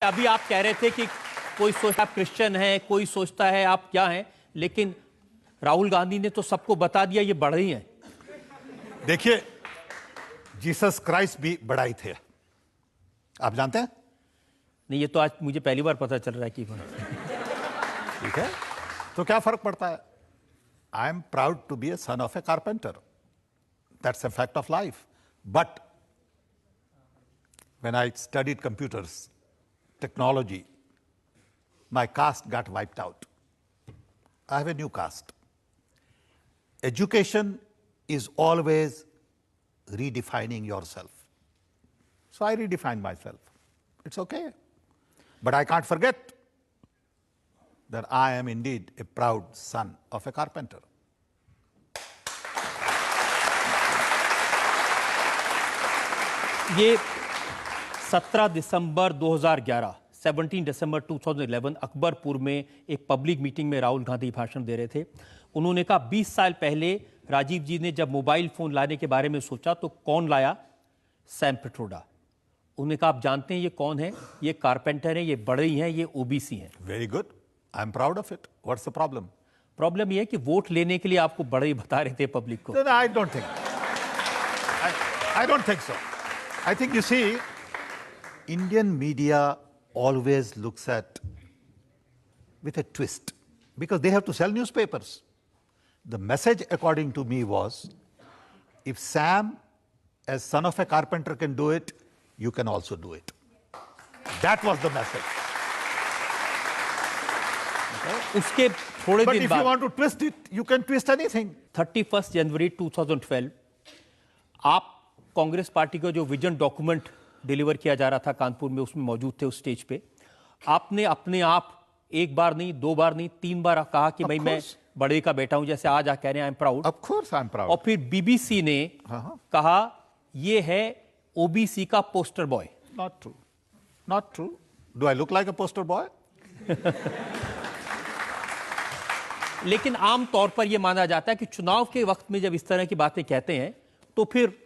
अभी आप कह रहे थे कि कोई सोचता आप क्रिश्चियन हैं, कोई सोचता है आप क्या हैं, लेकिन राहुल गांधी ने तो सबको बता दिया ये बढ़ई हैं। देखिए, जीसस क्राइस्ट भी बड़ा ही थे, आप जानते हैं? नहीं, ये तो आज मुझे पहली बार पता चल रहा है कि ठीक है, तो क्या फर्क पड़ता है? I am proud to be a son of a carpenter, that's a fact of life. But when I studied computers, technology, my caste got wiped out. I have a new caste. Education is always redefining yourself. So I redefined myself. It's okay. But I can't forget that I am indeed a proud son of a carpenter. ये 17 दिसंबर 2011, 17 दिसंबर 2011 अकबरपुर में एक public meeting में राहुल गांधी भाषण दे रहे थे। उन्होंने कहा 20 साल पहले राजीव जी ने जब मोबाइल फोन लाने के बारे में सोचा तो कौन लाया? सैम पिट्रोडा। उन्होंने कहा आप जानते हैं ये कौन है? ये कारपेंटर है, ये बढ़ई हैं, ये ओबीसी हैं। Very good. I'm proud of it. What's the problem? Problem ये है कि वोट लेने के लिए आपको बढ़ई बता रहे थे पब्लिक को। No, I don't think. I don't think so. I think you see, Indian media always looks at with a twist because they have to sell newspapers. The message, according to me, was if Sam, as son of a carpenter, can do it, you can also do it. That was the message. उसके थोड़े But दिन if बाद you want to twist it, you can twist anything. 31 जनवरी 2012 आप Congress party का जो vision document deliver किया जा रहा था कानपुर में, उसमें मौजूद थे उस स्टेज पे। आपने अपने आप एक बार नहीं, दो बार नहीं, 3 बार कहा कि भाई मैं बड़े का बेटा हूं, जैसे आज आप कह रहे हैं आई am proud. Of course I am proud. और फिर बीबीसी ने कहा ये है ओबीसी का poster boy. Not true. Not true. Do I look like a poster boy? लेकिन आम तौर पर यह माना जाता है कि चुनाव के वक्त में जब इस तरह की बातें कहते हैं तो फिर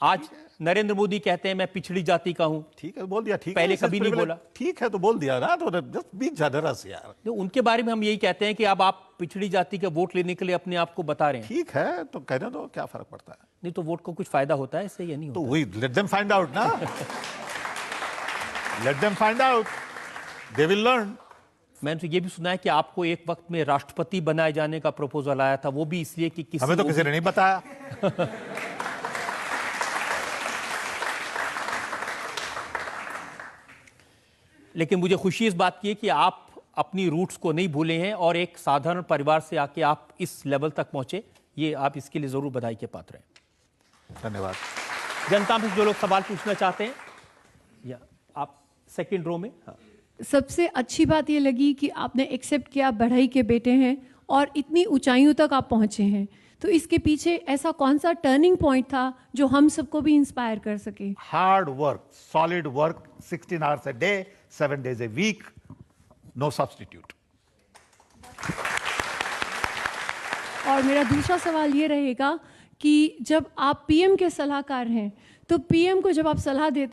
आज नरेंद्र मोदी कहते हैं मैं पिछड़ी जाति का हूं। ठीक है, बोल दिया। ठीक पहले है, कभी नहीं बोला। ठीक है तो बोल दिया ना, तो जस्ट बी जनरस यार। तो उनके बारे में हम यही कहते हैं कि अब आप पिछड़ी जाति के वोट लेने के लिए अपने आप को बता रहे हैं। ठीक है तो कहने दो, क्या फर्क पड़ता है? नहीं तो वोट को कुछ फायदा होता है इससे या नहीं होता? तो वही लेट देम फाइंड आउट ना। Let them find out, they will learn. मैंने तो ये भी सुना है कि आपको एक वक्त में राष्ट्रपति बनाए जाने का प्रपोजल आया था, वो भी इसलिए कि किसी हमें तो किसी ने नहीं बताया। लेकिन मुझे खुशी इस बात की है कि आप अपनी रूट्स को नहीं भूले हैं और एक साधारण परिवार से आके आप इस लेवल तक पहुंचे, ये आप इसके लिए जरूर बधाई के पात्र हैं। धन्यवाद। जनता में जो लोग सवाल पूछना चाहते हैं, या आप सेकंड रो में। हाँ। सबसे अच्छी बात ये लगी कि आपने एक्सेप्ट किया बढ़ई के बेटे हैं और इतनी ऊंचाइयों तक आप पहुंचे हैं। तो इसके पीछे ऐसा कौन सा टर्निंग पॉइंट था जो हम सबको भी इंस्पायर कर सके? Hard work, solid work, 16 hours a day, 7 days a week, no substitute. और मेरा दूसरा सवाल ये रहेगा कि जब आप पीएम के सलाहकार हैं तो पीएम को जब आप सलाह देते